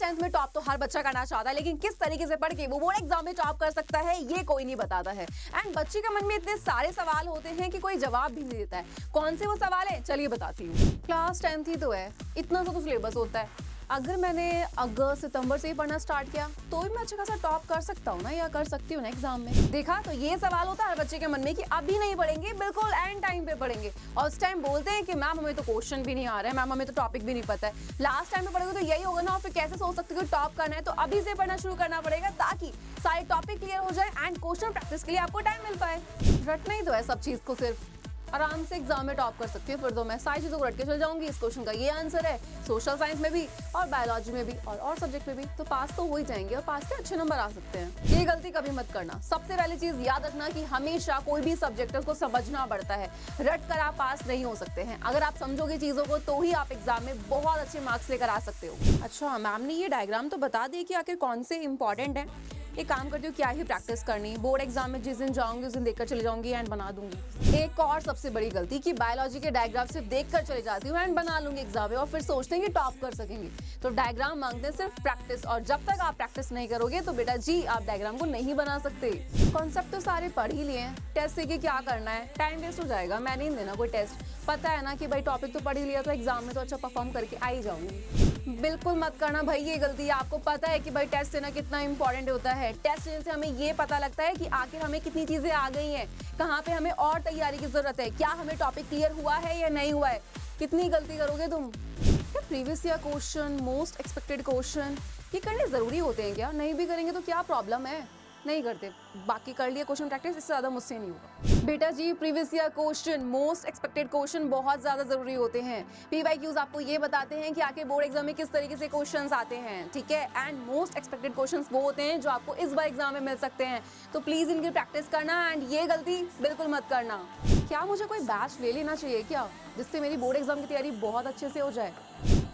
10th में top तो हर बच्चा करना चाहता है, लेकिन किस तरीके से पढ़ के वो बोर्ड एग्जाम में टॉप कर सकता है ये कोई नहीं बताता है। एंड बच्चे के मन में इतने सारे सवाल होते हैं कि कोई जवाब भी नहीं देता है। कौन से वो सवाल है, चलिए बताती हूँ। क्लास 10th ही तो है, इतना सा तो सिलेबस होता है। अगर मैंने अगस्त सितंबर से ही पढ़ना स्टार्ट किया तो भी मैं अच्छा खासा टॉप कर सकता हूँ ना, या कर सकती हूँ ना एग्जाम में। देखा, तो ये सवाल होता है हर बच्चे के मन में कि अभी नहीं पढ़ेंगे, बिल्कुल एंड टाइम पे पढ़ेंगे। और उस टाइम बोलते हैं कि मैम हमें तो क्वेश्चन भी नहीं आ रहा है, मैम हमें तो टॉपिक भी नहीं पता है। लास्ट टाइम पे पढ़ोगे तो यही होगा ना, और फिर कैसे सोच सकते हो कि टॉप करना है। तो अभी से पढ़ना शुरू करना पड़ेगा ताकि सारे टॉपिक क्लियर हो जाए एंड क्वेश्चन प्रैक्टिस के लिए आपको टाइम मिल पाए। रटना ही तो है सब चीज को, सिर्फ आराम से एग्जाम में टॉप कर सकती हूँ। फिर तो मैं सारी चीज़ों को रट के चल जाऊंगी, इस क्वेश्चन का ये आंसर है, सोशल साइंस में भी और बायोलॉजी में भी और सब्जेक्ट में भी, तो पास तो हो ही जाएंगे और पास के अच्छे नंबर आ सकते हैं। ये गलती कभी मत करना। सबसे पहली चीज याद रखना कि हमेशा कोई भी सब्जेक्ट है उसको समझना पड़ता है, रट कर आप पास नहीं हो सकते हैं। अगर आप समझोगे चीजों को तो ही आप एग्जाम में बहुत अच्छे मार्क्स लेकर आ सकते हो। अच्छा, मैम ने ये डायग्राम तो बता दिए कि आखिर कौन से इंपॉर्टेंट है। एक काम करती हूँ, क्या ही प्रैक्टिस करनी, बोर्ड एग्जाम में जिस दिन जाऊंगी उस दिन देखकर चले जाऊंगी एंड बना दूंगी। एक और सबसे बड़ी गलती कि बायोलॉजी के डायग्राम सिर्फ देखकर चले जाती हूँ एंड बना लूंगी एग्जाम में, और फिर सोचते हैं कि टॉप कर सकेंगे। तो डायग्राम मांगते हैं सिर्फ प्रैक्टिस, और जब तक आप प्रैक्टिस नहीं करोगे तो बेटा जी आप डायग्राम को नहीं बना सकते। कॉन्सेप्ट तो सारे पढ़ ही लिए हैं, टेस्ट से कि क्या करना है, टाइम वेस्ट हो जाएगा, मैं नहीं देना कोई टेस्ट। पता है ना कि भाई टॉपिक तो पढ़ ही लिया, तो एग्जाम में तो अच्छा परफॉर्म करके आ ही जाऊंगी। बिल्कुल मत करना भाई ये गलती है। आपको पता है कि भाई टेस्ट देना कितना इंपॉर्टेंट होता है। टेस्ट देने से हमें ये पता लगता है कि आखिर हमें कितनी चीजें आ गई हैं, कहाँ पे हमें और तैयारी की जरूरत है, क्या हमें टॉपिक क्लियर हुआ है या नहीं हुआ है। कितनी गलती करोगे तुम। क्या previous year question, most expected question ये करने जरूरी होते हैं क्या? नहीं भी करेंगे तो क्या प्रॉब्लम है, नहीं करते, बाकी कर लिए क्वेश्चन प्रैक्टिस, इससे ज्यादा मुझसे नहीं होगा। बेटा जी previous year question, most expected question बहुत ज्यादा जरूरी होते हैं। पीवाईक्यूज आपको ये बताते हैं कि आखिर बोर्ड एग्जाम में किस तरीके से क्वेश्चंस आते हैं, ठीक है। एंड मोस्ट एक्सपेक्टेड क्वेश्चंस वो होते हैं जो आपको इस बार एग्जाम में मिल सकते हैं। तो प्लीज इनकी प्रैक्टिस करना एंड ये गलती बिल्कुल मत करना। क्या मुझे कोई बैच ले लेना चाहिए क्या, जिससे मेरी बोर्ड एग्जाम की तैयारी बहुत अच्छे से हो जाए?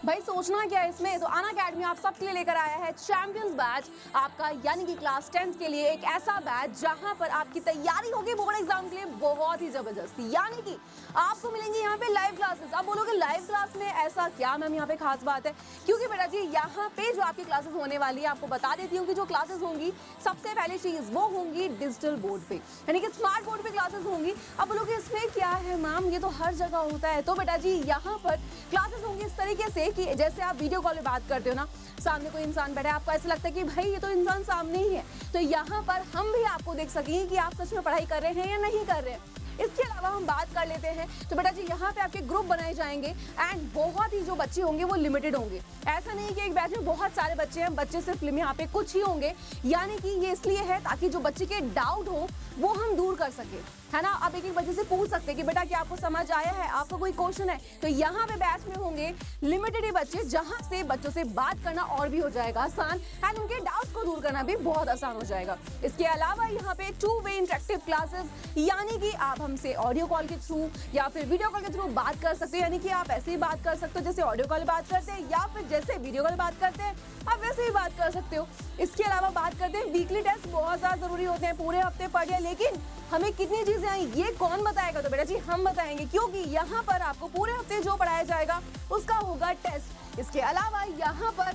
भाई सोचना क्या है इसमें, तो अन अकेडमी आप सबके लिए लेकर आया है चैंपियंस बैच आपका, यानी कि क्लास 10th के लिए एक ऐसा बैच जहां पर आपकी तैयारी होगी बोर्ड एग्जाम के लिए बहुत ही जबरदस्त। यानी कि आपको मिलेंगे यहाँ पे लाइव क्लासेस। आप बोलोगे लाइव क्लास में ऐसा क्या मैम यहाँ पे खास बात है? क्योंकि बेटा जी यहाँ पे जो आपकी क्लासेस होने वाली है, आपको बता देती हूँ कि जो क्लासेस होंगी सबसे पहली चीज वो होंगी डिजिटल बोर्ड पे, यानी कि स्मार्ट बोर्ड पे क्लासेस होंगी। अब बोलोगे इसमें क्या है मैम, ये तो हर जगह होता है। तो बेटा जी यहाँ पर क्लासेस होंगी इस तरीके से कि जैसे आप वीडियो कॉल पे बात करते हो ना, सामने कोई इंसान बैठा है, आपको ऐसा लगता है कि भाई ये तो इंसान सामने ही है, तो यहाँ पर हम भी आपको देख सकेंगे कि आप सच में पढ़ाई कर रहे हैं या नहीं कर रहे हैं। इसके अलावा हम बात कर लेते हैं तो बेटा जी यहाँ पे आपके ग्रुप बनाए जाएंगे एंड बहुत ही जो बच्चे होंगे वो लिमिटेड होंगे। ऐसा नहीं कि एक बैच में बहुत सारे बच्चे हैं, बच्चे सिर्फ यहाँ पे कुछ ही होंगे। यानी कि ये इसलिए है ताकि जो बच्चे के डाउट हो वो हम दूर कर सके, है ना। अब एक एक बच्चे से पूछ सकते हैं कि बेटा क्या आपको समझ आया है, आपको कोई क्वेश्चन है। तो यहाँ पे बैच में होंगे लिमिटेड बच्चे, जहाँ से बच्चों से बात करना और भी हो जाएगा आसान एंड उनके डाउट्स को दूर करना भी बहुत आसान हो जाएगा। इसके अलावा यहाँ पे 2 वे इंटरेक्टिव क्लासेस, यानी कि आप हमसे ऑडियो कॉल के थ्रू या फिर वीडियो कॉल के थ्रू बात कर सकते हैं। यानी कि आप ऐसे ही बात कर सकते हो जैसे ऑडियो कॉल बात करते हैं, या फिर जैसे वीडियो कॉल बात करते हैं आप वैसे ही बात कर सकते हो। इसके अलावा बात करते हैं वीकली टेस्ट, बहुत ज्यादा जरूरी होते हैं। पूरे हफ्ते पढ़ लिया, लेकिन हमें कितनी चीजें आई ये कौन बताएगा? तो बेटा जी हम बताएंगे, क्योंकि यहाँ पर आपको पूरे हफ्ते जो पढ़ाया जाएगा उसका होगा टेस्ट। इसके अलावा यहाँ पर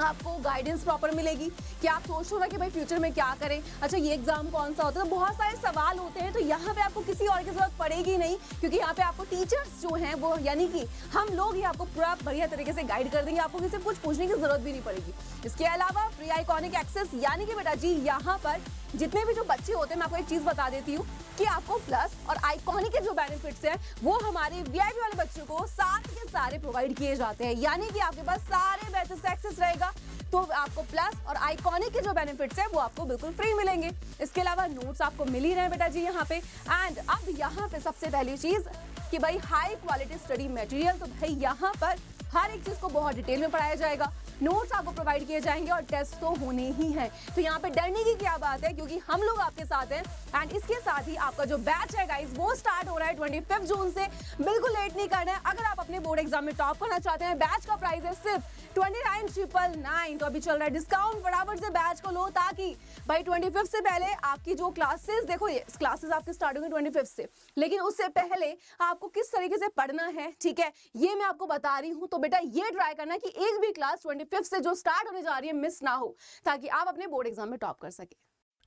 आपको गाइडेंस प्रॉपर मिलेगी कि आप सोच रहे हो कि भाई फ्यूचर में क्या करें, अच्छा ये एग्जाम कौन सा होता है, तो बहुत सारे सवाल होते हैं। तो यहाँ पे आपको किसी और की जरूरत पड़ेगी नहीं, क्योंकि यहाँ पे आपको टीचर्स जो हैं वो यानी कि हम लोग ही आपको पूरा बढ़िया तरीके से गाइड कर देंगे, आपको किसी से कुछ पूछने की जरूरत भी नहीं पड़ेगी। इसके अलावा फ्री आइकॉनिक एक्सेस, यानी कि बेटा जी यहाँ पर जितने भी जो बच्चे होते हैं, मैं आपको एक चीज बता देती हूँ कि आपको प्लस और आइकॉनिक के जो बेनिफिट्स हैं वो हमारे वीआईपी वाले बच्चों को सारे के सारे प्रोवाइड किए जाते हैं। यानी कि आपके पास सारे बैचेस का एक्सेस रहेगा, तो आपको प्लस और आइकॉनिक के जो बेनिफिट्स हैं वो आपको बिल्कुल फ्री मिलेंगे। इसके अलावा नोट्स आपको मिल ही रहे हैं बेटा जी यहाँ पे। एंड अब यहाँ पे सबसे पहली चीज कि भाई हाई क्वालिटी स्टडी मटेरियल, तो भाई यहाँ पर हर एक चीज को बहुत डिटेल में पढ़ाया जाएगा, नोट्स आपको प्रोवाइड किए जाएंगे और टेस्ट तो होने ही हैं। तो यहाँ पे डरने की क्या बात है, क्योंकि हम लोग आपके साथ हैं। एंड इसके साथ ही आपका जो बैच है गाइस वो स्टार्ट हो रहा है 25 जून से, बिल्कुल लेट नहीं करना है। अगर आप अपने बोर्ड एग्जाम में टॉप करना चाहते हैं, बैच का प्राइस है सिर्फ 29 9999। तो अभी चल रहा है डिस्काउंट, फटाफट से बैच को लो ताकि भाई 25 से पहले आपकी जो क्लासेस, देखो ये क्लासेस आपके स्टार्ट होंगे 25 से, लेकिन उससे पहले आपको किस तरीके से पढ़ना है, ठीक है, ये मैं आपको बता रही हूँ। तो बेटा ये ट्राई करना कि एक भी क्लास 25 से जो स्टार्ट होने जा रही है मिस ना हो, ताकि आप अपने बोर्ड एग्जाम में टॉप कर सके।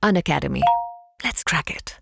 Unacademy. Let's crack it.